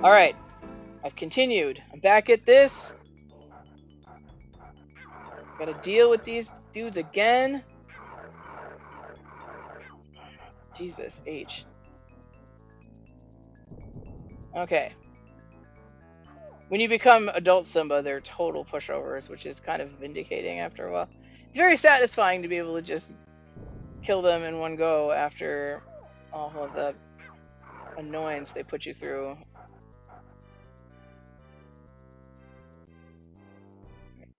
Alright. I've continued. I'm back at this. Gotta deal with these dudes again. Jesus H. Okay. When you become adult Simba, they're total pushovers, which is kind of vindicating after a while. It's very satisfying to be able to just kill them in one go after all of the annoyance they put you through.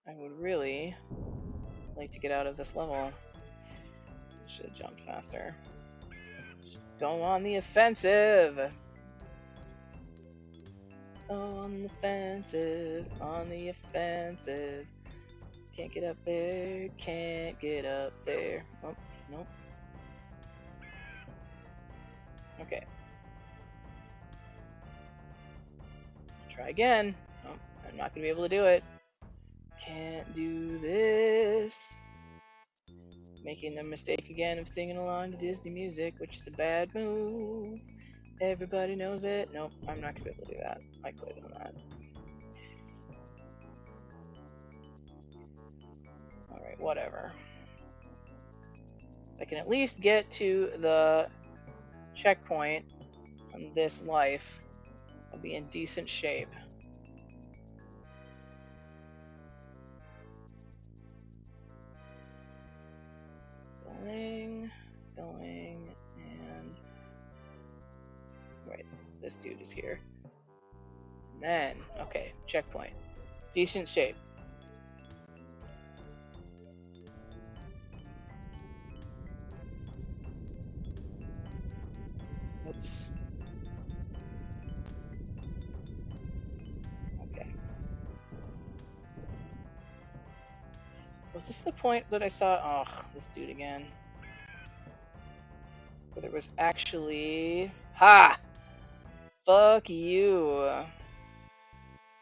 I would really like to get out of this level. Should have jumped faster. Go on the offensive! On the offensive, on the offensive. Can't get up there, can't get up there. Oh, nope. Okay. Try again. Oh, I'm not gonna be able to do it. Can't do this. Making the mistake again of singing along to Disney music, which is a bad move. Everybody knows it. Nope, I'm not gonna be able to do that. I quit on that. Alright, whatever. I can at least get to the checkpoint on this life. I'll be in decent shape. Going, and... Right, this dude is here. And then, okay, checkpoint. Decent shape. Oops. Okay. Was this the point that I saw? Oh, this dude again. Where there was actually... Ha! Fuck you! There's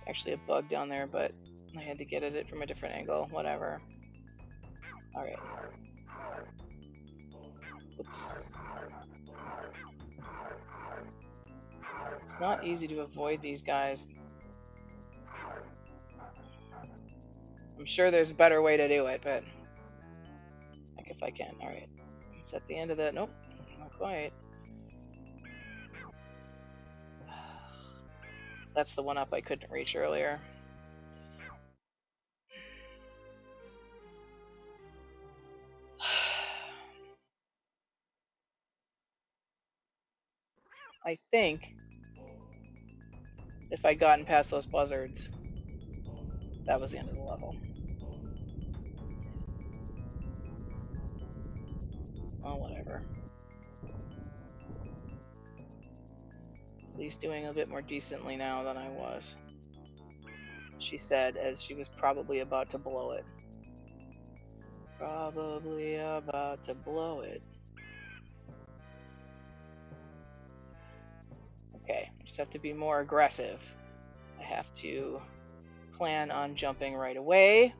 actually a bug down there, but I had to get at it from a different angle. Whatever. Alright. Oops. It's not easy to avoid these guys. I'm sure there's a better way to do it, but... Like if I can. Alright. It's at the end of the... Nope. Not quite. That's the one up I couldn't reach earlier. I think if I'd gotten past those buzzards, that was the end of the level. Oh, whatever. At least doing a bit more decently now than I was. She said, as she was probably about to blow it. Probably about to blow it. Okay, I just have to be more aggressive. I have to plan on jumping right away.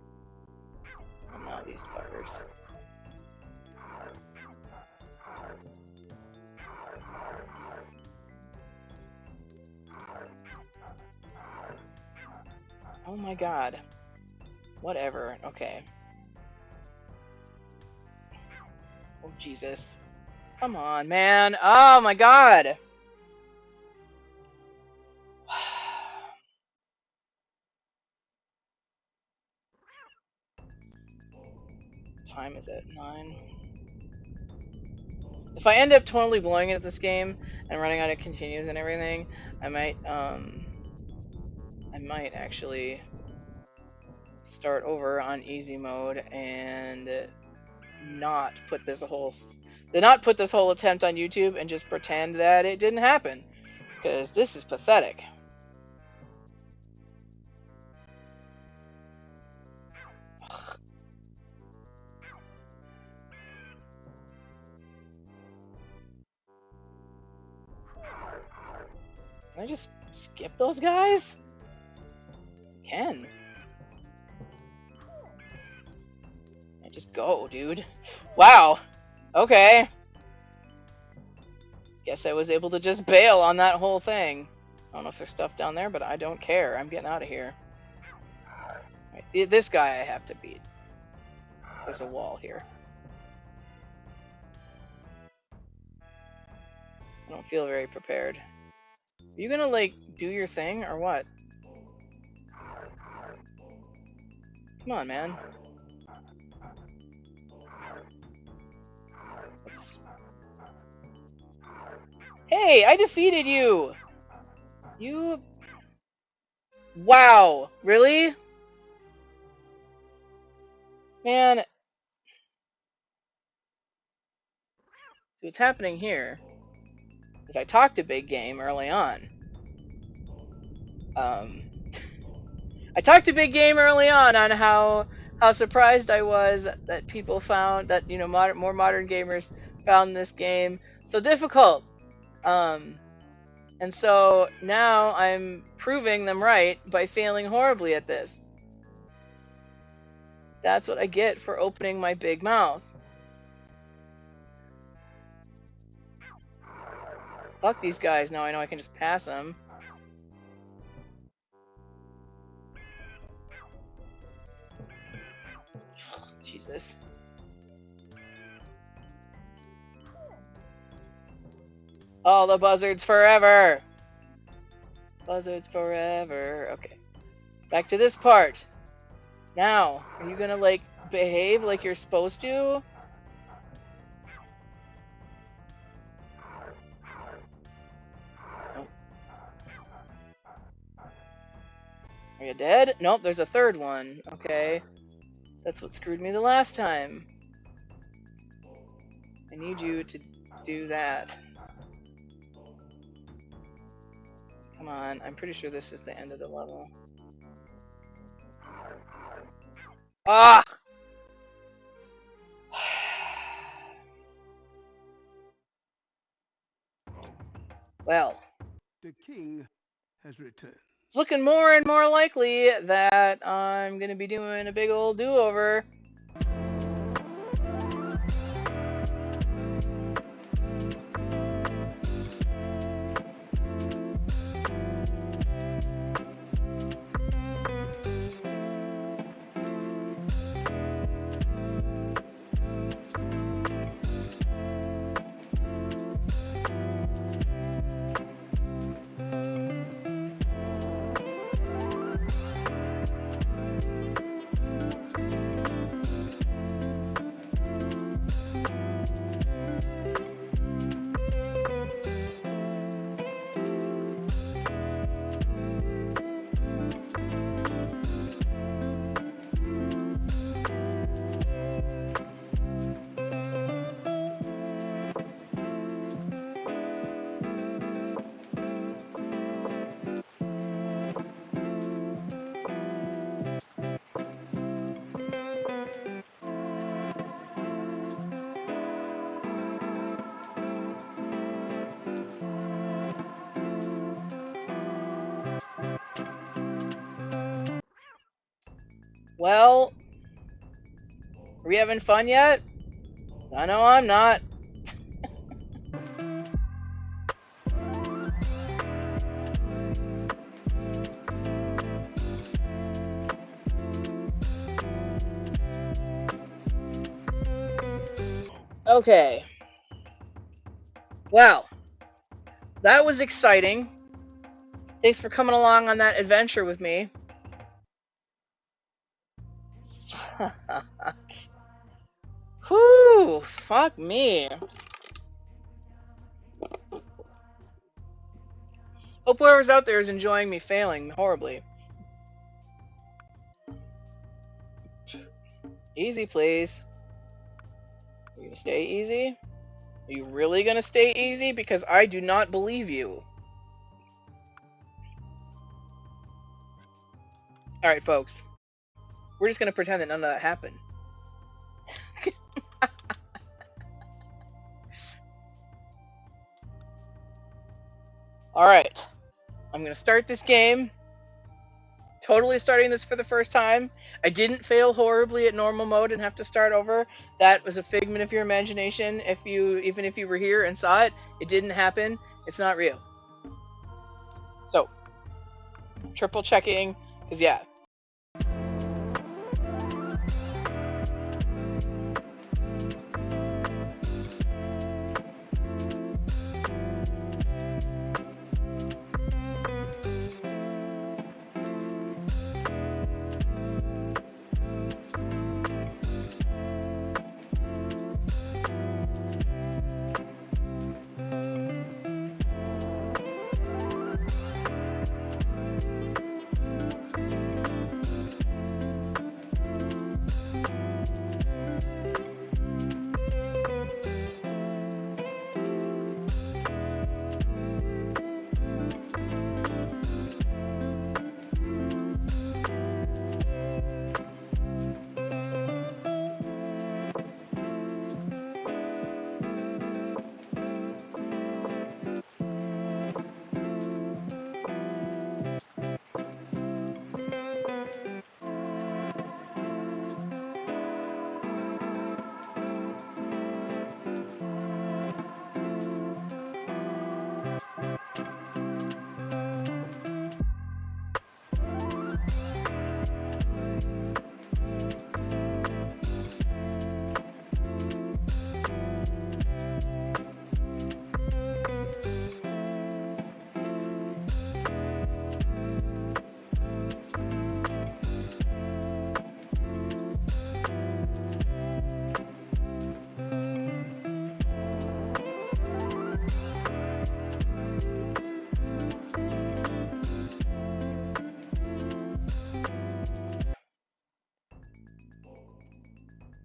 And now these fuckers. Oh my god. Whatever, okay. Oh Jesus. Come on, man. Oh my god! Time is at 9. If I end up totally blowing it at this game and running out of continues and everything, I might actually start over on easy mode and not put this whole attempt on YouTube and just pretend that it didn't happen, because this is pathetic. Can I just skip those guys? I can. Just go, dude. Wow. Okay. Guess I was able to just bail on that whole thing. I don't know if there's stuff down there, but I don't care. I'm getting out of here. Right, this guy I have to beat. There's a wall here. I don't feel very prepared. Are you gonna, like, do your thing, or what? Come on, man. Oops. Hey, I defeated you! You... Wow! Really? Man. So what's happening here is I talked to Big Game early on. I talked to Big Game early on how surprised I was that people found that, you know, more modern gamers found this game so difficult. And so now I'm proving them right by failing horribly at this. That's what I get for opening my big mouth. Fuck these guys. Now I know I can just pass them. Jesus. All the buzzards forever! Buzzards forever. Okay. Back to this part. Now, are you gonna, like, behave like you're supposed to? Nope. Are you dead? Nope, there's a third one. Okay. That's what screwed me the last time. I need you to do that. Come on, I'm pretty sure this is the end of the level. Ah! Well, the king has returned. It's looking more and more likely that I'm gonna be doing a big old do-over. Well, are we having fun yet? I know I'm not. Okay. Well, that was exciting. Thanks for coming along on that adventure with me. Whew, fuck me. Hope whoever's out there is enjoying me failing horribly. Easy, please. Are you gonna stay easy? Are you really gonna stay easy? Because I do not believe you. Alright, folks. We're just gonna pretend that none of that happened. Alright. I'm gonna start this game. Totally starting this for the first time. I didn't fail horribly at normal mode and have to start over. That was a figment of your imagination. Even if you were here and saw it, it didn't happen. It's not real. So, triple checking, because yeah.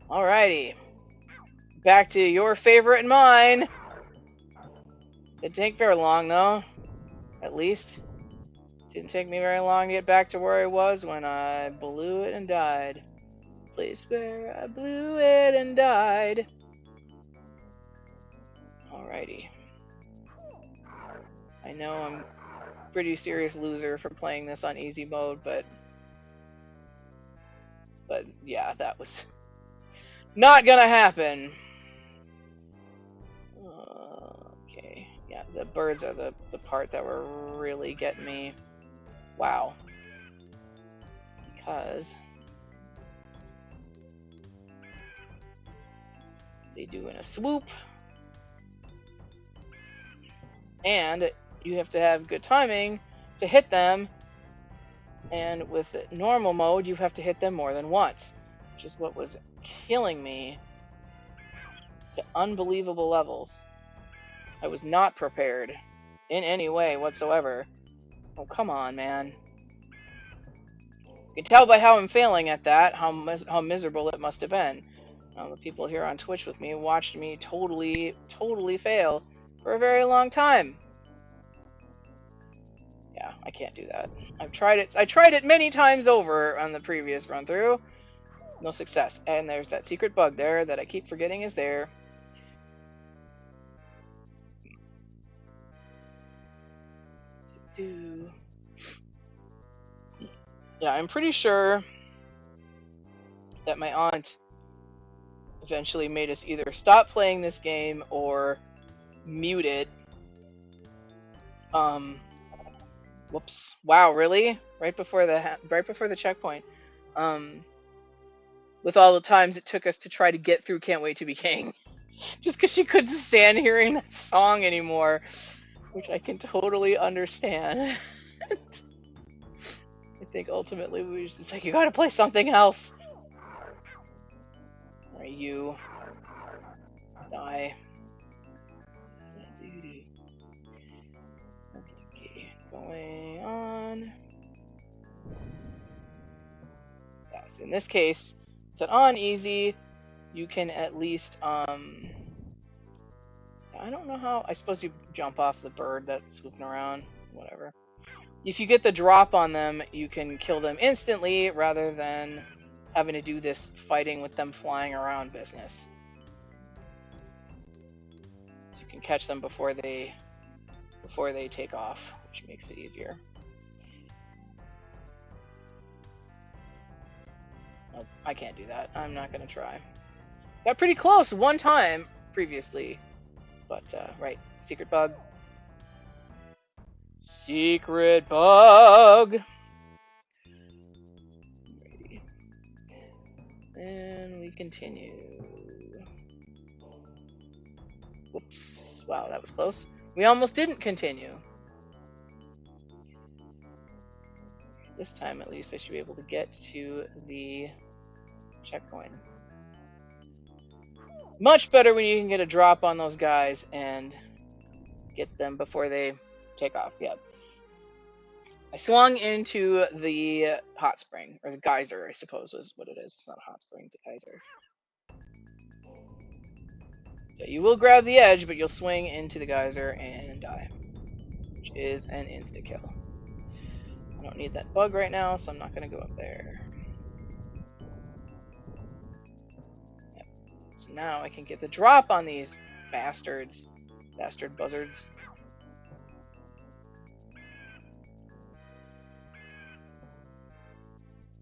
Alrighty. Back to your favorite and mine. Didn't take very long, though. At least. Didn't take me very long to get back to where I was when I blew it and died. Place where I blew it and died. Alrighty. I know I'm a pretty serious loser for playing this on easy mode, but yeah, that was not gonna happen. Okay, yeah, the birds are the part that were really getting me. Wow. Because they do in a swoop. And you have to have good timing to hit them. And with normal mode, you have to hit them more than once, which is what was killing me to unbelievable levels. I was not prepared in any way whatsoever. Oh, come on, man. You can tell by how I'm failing at that, how miserable it must have been. The people here on Twitch with me watched me totally fail for a very long time. Yeah, I can't do that. I've tried it. I tried it many times over on the previous run through. No success. And there's that secret bug there that I keep forgetting is there. Yeah, I'm pretty sure that my aunt eventually made us either stop playing this game or mute it. Whoops. Wow, really? Right before the checkpoint. With all the times it took us to try to get through Can't Wait to Be King. Just because she couldn't stand hearing that song anymore. Which I can totally understand. I think ultimately we was just like, you gotta play something else. Alright, you. Die. Okay, going on. Yes, in this case, it's an on easy. You can at least, I don't know how, I suppose you jump off the bird that's swooping around, whatever. If you get the drop on them, you can kill them instantly rather than having to do this fighting with them flying around business. So you can catch them before they take off, which makes it easier. Nope, I can't do that. I'm not gonna try. Got pretty close one time previously, but right, secret bug. Secret bug. Alrighty. And we continue. Whoops. Wow, that was close. We almost didn't continue. This time, at least, I should be able to get to the checkpoint. Much better when you can get a drop on those guys and get them before they take off. Yep. I swung into the hot spring, or the geyser, I suppose was what it is. It's not a hot spring, it's a geyser. So you will grab the edge, but you'll swing into the geyser and die, which is an insta-kill. I don't need that bug right now, so I'm not going to go up there. Yep. So now I can get the drop on these bastards. Bastard buzzards.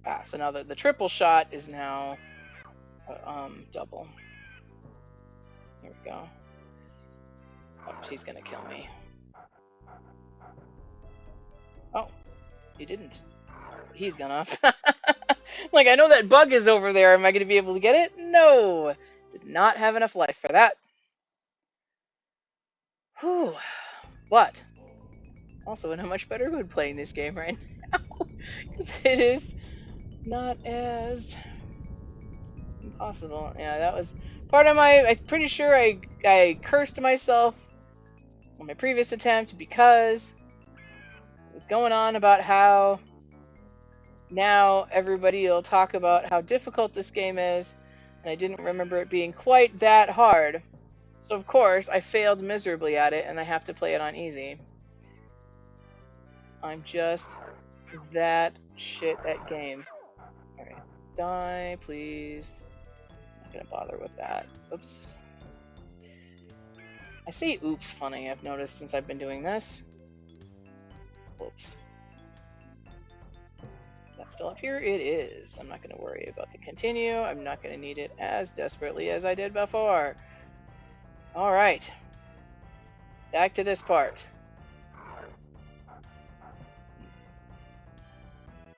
Ah, so now the triple shot is now double. Here we go. Oh, she's gonna kill me. Oh, he didn't. He's gonna. Like, I know that bug is over there. Am I gonna be able to get it? No! Did not have enough life for that. Whew. But, also in a much better mood playing this game right now. Because it is not as impossible. Yeah, that was part of my... I'm pretty sure I cursed myself on my previous attempt because it was going on about how now everybody will talk about how difficult this game is, and I didn't remember it being quite that hard. So of course, I failed miserably at it, and I have to play it on easy. I'm just that shit at games. Alright, die, please. Not gonna bother with that. Oops. I say oops funny, I've noticed since I've been doing this. Whoops. That's still up here? It is. I'm not going to worry about the continue. I'm not going to need it as desperately as I did before. Alright. Back to this part.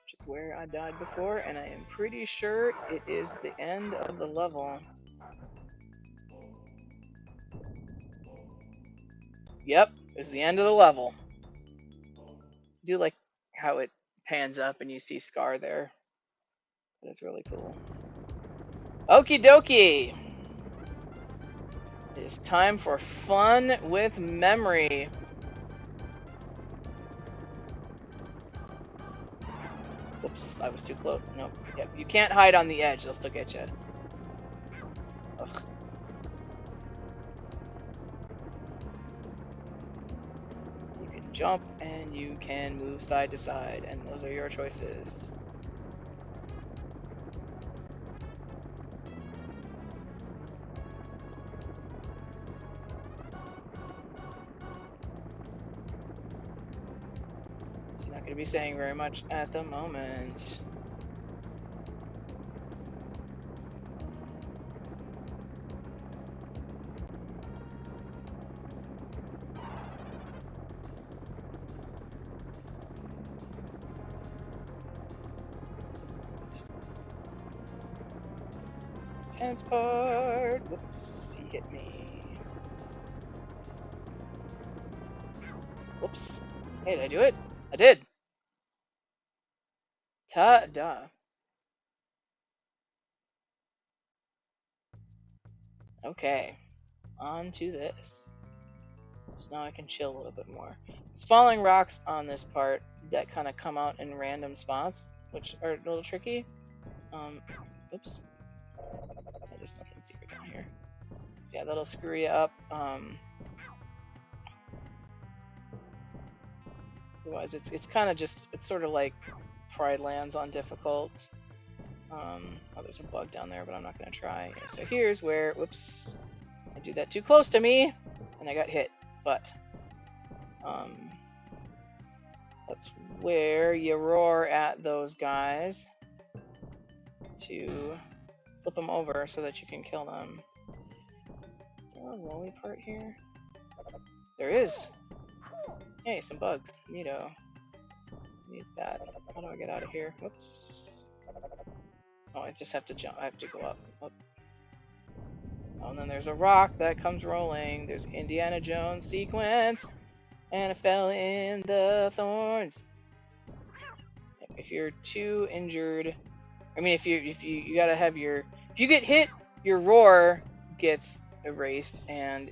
Which is where I died before, and I am pretty sure it is the end of the level. Yep, it was the end of the level. I do like how it pans up and you see Scar there. That's really cool. Okie dokie! It is time for fun with memory. Whoops, I was too close. Nope. Yep, you can't hide on the edge, they'll still get you. Ugh. You can jump and you can move side to side, and those are your choices. So you're not going to be saying very much at the moment. Tense part. Whoops, he hit me. Whoops. Hey, did I do it? I did. Ta-da. Okay, on to this. So now I can chill a little bit more. There's falling rocks on this part that kind of come out in random spots, which are a little tricky. Oops. There's nothing secret down here. So yeah, that'll screw you up. Otherwise, it's kind of just, it's sort of like Pride Lands on difficult. Oh, there's a bug down there, but I'm not going to try. So here's where, whoops, I do that too close to me, and I got hit. But that's where you roar at those guys to flip them over so that you can kill them. Is there a rolly part here? There is. Hey, some bugs. Neato. Need that. How do I get out of here? Whoops. Oh, I just have to jump. I have to go up. Oh, and then there's a rock that comes rolling. There's Indiana Jones sequence. And I fell in the thorns. If you're too injured, I mean, if you gotta have your, if you get hit, your roar gets erased, and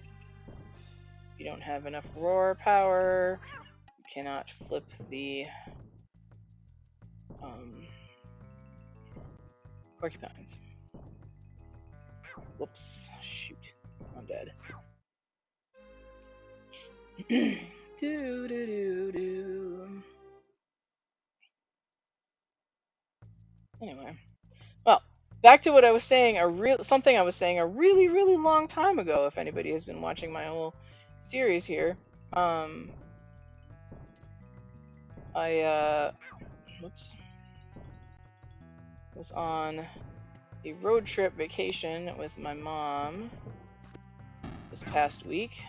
you don't have enough roar power, you cannot flip the porcupines. Whoops! Shoot, I'm dead. do do do do. Anyway, well, back to what I was saying. Something I was saying a really long time ago. If anybody has been watching my whole series here, I whoops, was on a road trip vacation with my mom this past week,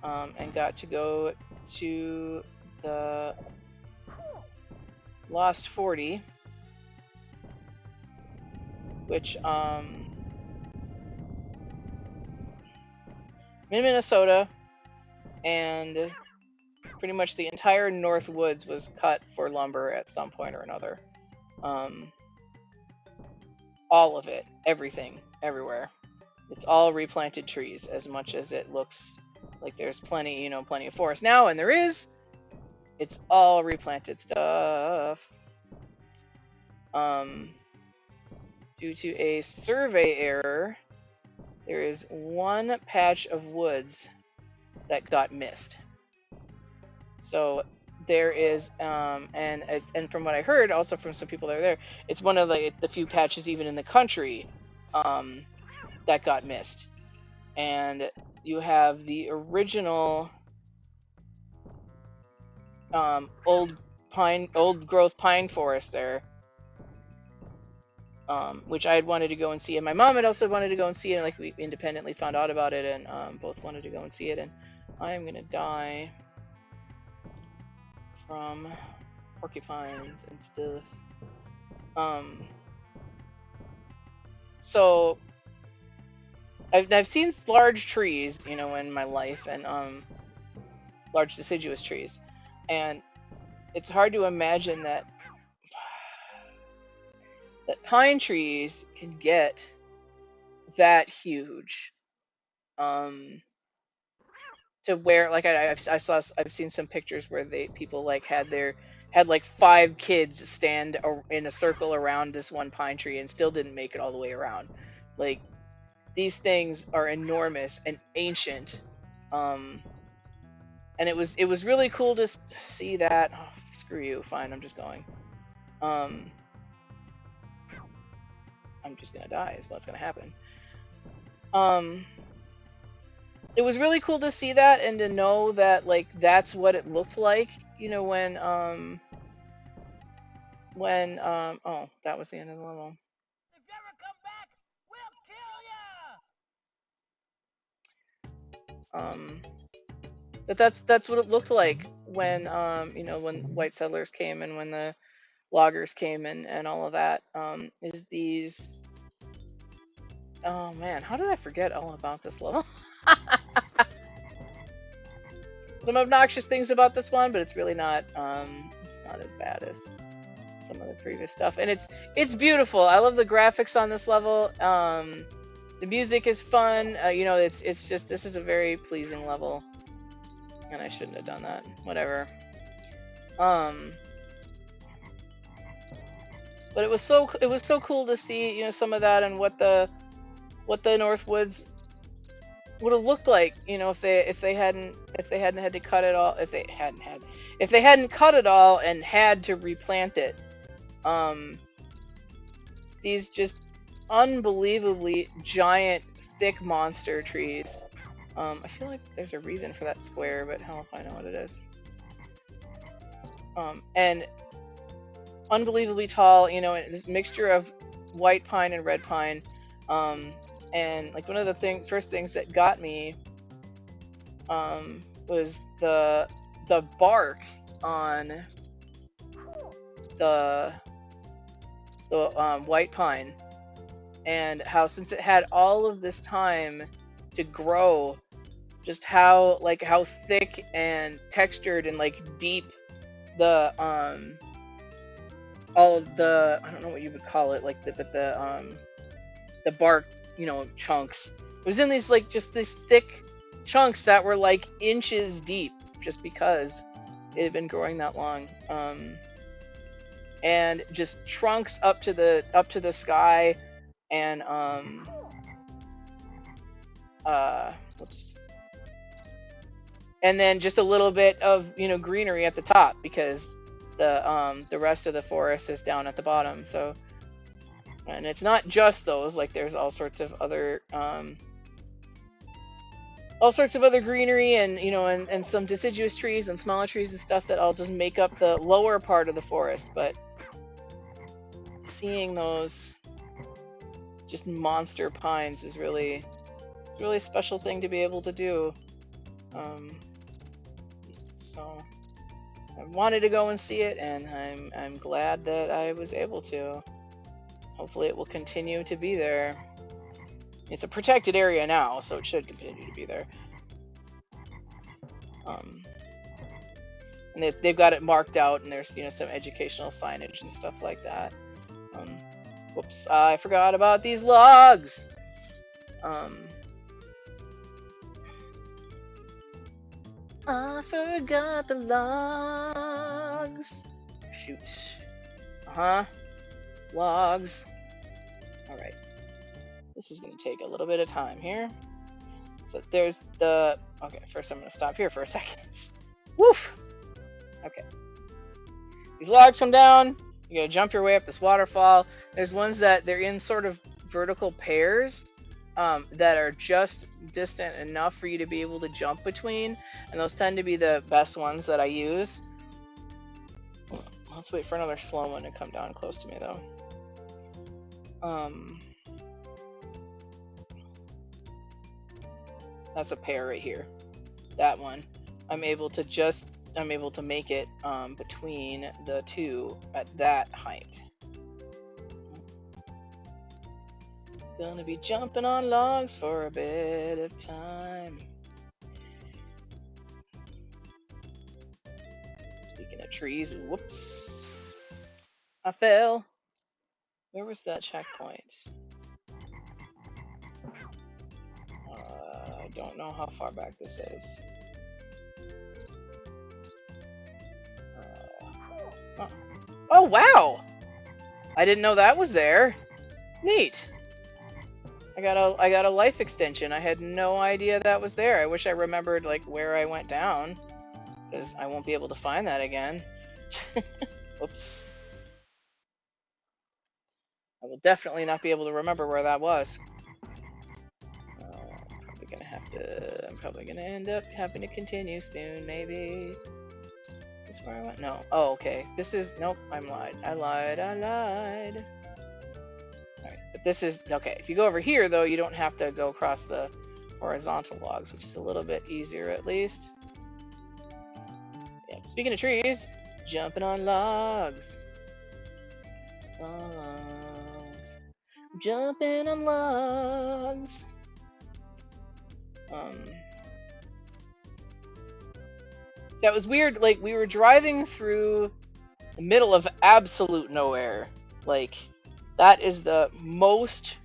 and got to go to the Lost 40, which in Minnesota, and pretty much the entire North Woods was cut for lumber at some point or another. All of it, everything, everywhere. It's all replanted trees, as much as it looks like there's plenty, plenty of forest now, and there is. It's all replanted stuff. Due to a survey error, there is one patch of woods that got missed. So there is, and from what I heard, also from some people that are there, it's one of the few patches even in the country that got missed. And you have the original old growth pine forest there, which I had wanted to go and see, and my mom had also wanted to go and see it, and like we independently found out about it, and both wanted to go and see it. And I am gonna die from porcupines and stuff. So I've seen large trees, in my life, and large deciduous trees, and it's hard to imagine that pine trees can get that huge, to where, like, I've seen some pictures where people like had like 5 kids stand in a circle around this one pine tree and still didn't make it all the way around. Like, these things are enormous and ancient, and it was really cool to see that. Oh, screw you, fine, I'm just going. I'm just gonna die is what's gonna happen. It was really cool to see that and to know that, like, that's what it looked like, when oh, that was the end of the level. If you ever come back, we'll kill ya! But that's what it looked like when when white settlers came and when the loggers came and all of that, is these. Oh man, how did I forget all about this level? Some obnoxious things about this one, but it's really not it's not as bad as some of the previous stuff, and it's beautiful. I love the graphics on this level. The music is fun. It's just, this is a very pleasing level, and I shouldn't have done that. Whatever. But it was so cool to see, some of that, and what the Northwoods would have looked like, if they hadn't had to cut it all, if they hadn't cut it all and had to replant it. These just unbelievably giant, thick monster trees. I feel like there's a reason for that square, but hell if I know what it is. And unbelievably tall, this mixture of white pine and red pine. And like, one of the first things that got me was the the bark on the white pine, and how since it had all of this time to grow, just how thick and textured and like deep the all of the, I don't know what you would call it, like the bark, chunks. It was in these like just these thick chunks that were like inches deep, just because it had been growing that long. And just trunks up to the sky, and whoops. And then just a little bit of greenery at the top, because the rest of the forest is down at the bottom. So, and it's not just those, like there's all sorts of other greenery, and and some deciduous trees and smaller trees and stuff that all just make up the lower part of the forest. But seeing those just monster pines is really, it's a really special thing to be able to do. So I wanted to go and see it, and I'm glad that I was able to. Hopefully it will continue to be there. It's a protected area now, so it should continue to be there. And they've got it marked out, and there's some educational signage and stuff like that. Whoops, I forgot about these logs. I forgot the logs. Shoot. Logs. Alright. This is going to take a little bit of time here. So there's the... Okay, first I'm going to stop here for a second. Woof! Okay. These logs come down. You got to jump your way up this waterfall. There's ones that they're in sort of vertical pairs that are just distant enough for you to be able to jump between. And those tend to be the best ones that I use. Let's wait for another slow one to come down close to me, though. That's a pair right here. That one. I'm able to make it between the two at that height. Gonna be jumping on logs for a bit of time. Speaking of trees, whoops. I fell. Where was that checkpoint? I don't know how far back this is. Oh wow! I didn't know that was there. Neat. I got a life extension. I had no idea that was there. I wish I remembered like where I went down, because I won't be able to find that again. Oops. I will definitely not be able to remember where that was. I'm probably gonna end up having to continue soon, maybe. Is this where I went? No. Oh, okay. This is... Nope, I lied. Alright, but this is... Okay, if you go over here, though, you don't have to go across the horizontal logs, which is a little bit easier, at least. Yeah, speaking of trees, jumping on logs. Logs. Jumping on logs. That was weird. Like, we were driving through the middle of absolute nowhere. Like, that is the most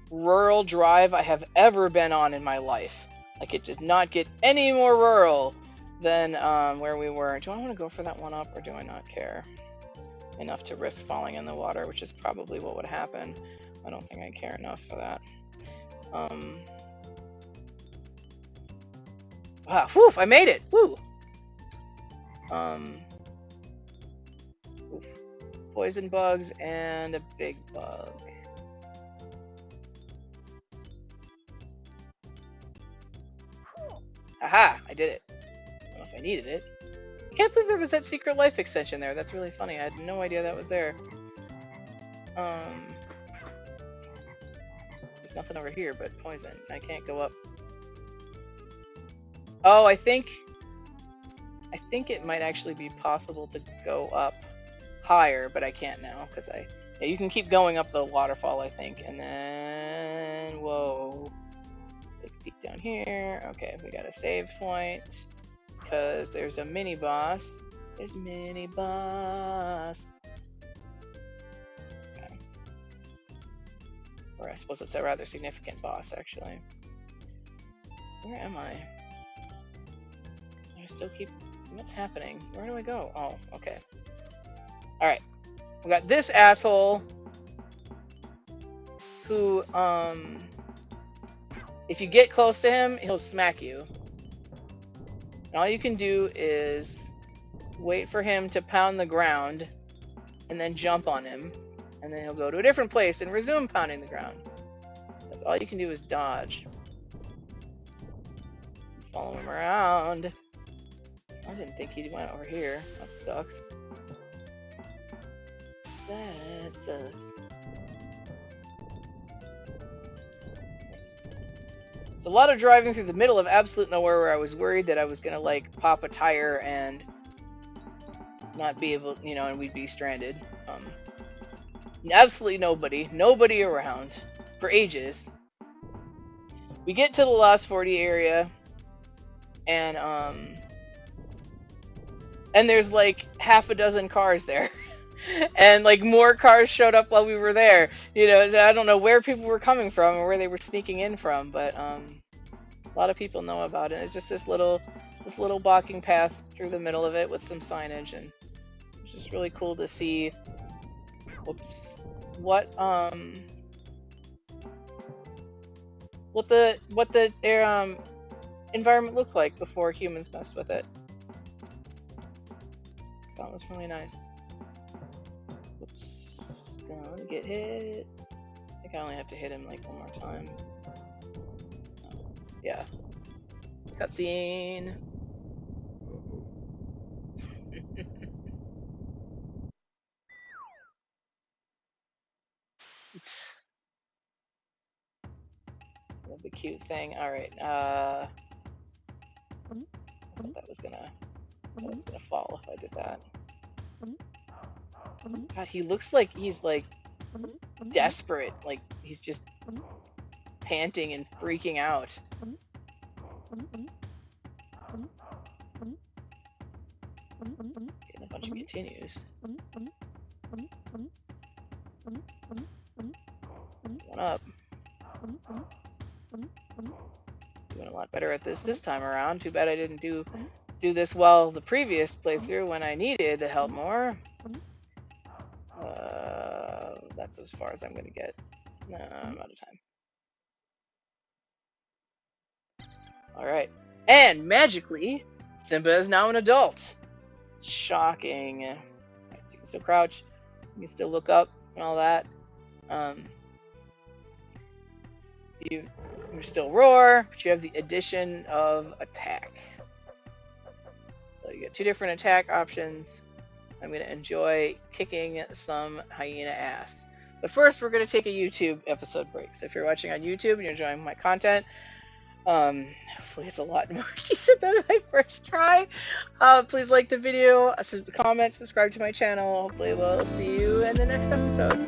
rural drive I have ever been on in my life. Like, it did not get any more rural than where we were. Do I want to go for that one up, or do I not care enough to risk falling in the water, which is probably what would happen. I don't think I care enough for that. Ah, whew, I made it! Woo! Oof. Poison bugs and a big bug. Aha! I did it. I don't know if I needed it. I can't believe there was that secret life extension there. That's really funny. I had no idea that was there. There's nothing over here but poison. I can't go up. Oh, I think I think it might actually be possible to go up higher, but I can't now because yeah, you can keep going up the waterfall, I think, and then whoa. Let's take a peek down here. Okay, we got a save point because there's a mini boss. There's a mini boss. Okay. Or I suppose it's a rather significant boss, actually. Where am I? I still keep... What's happening? Where do I go? Oh, okay. Alright. We got this asshole who, if you get close to him, he'll smack you. And all you can do is wait for him to pound the ground and then jump on him. And then he'll go to a different place and resume pounding the ground. Like, all you can do is dodge. Follow him around. I didn't think he went over here. That sucks. That sucks. It's a lot of driving through the middle of absolute nowhere where I was worried that I was gonna like pop a tire and not be able, you know, and we'd be stranded. Absolutely nobody around for ages. We get to the Lost 40 area, and there's like half a dozen cars there. And like more cars showed up while we were there. You know, I don't know where people were coming from or where they were sneaking in from, but a lot of people know about it. It's just this little walking path through the middle of it with some signage, and it's just really cool to see. Whoops. What the environment looked like before humans messed with it. So that was really nice. Oops. Gonna get hit. I think I only have to hit him like one more time. Yeah. Cutscene. Love the cute thing. Alright, I thought that was gonna fall if I did that. God, he looks like he's like desperate, like he's just panting and freaking out. Getting a bunch of continues. One up. Doing a lot better at this time around. Too bad I didn't do this well the previous playthrough when I needed the help more. That's as far as I'm gonna get. No, I'm out of time. Alright. And magically, Simba is now an adult. Shocking. Right, so you can still crouch, you can still look up and all that. You still roar, but you have the addition of attack. So you get two different attack options. I'm going to enjoy kicking some hyena ass. But first, we're going to take a YouTube episode break. So if you're watching on YouTube and you're enjoying my content, hopefully it's a lot more decent than my first try. Please like the video, comment, subscribe to my channel. Hopefully we'll see you in the next episode.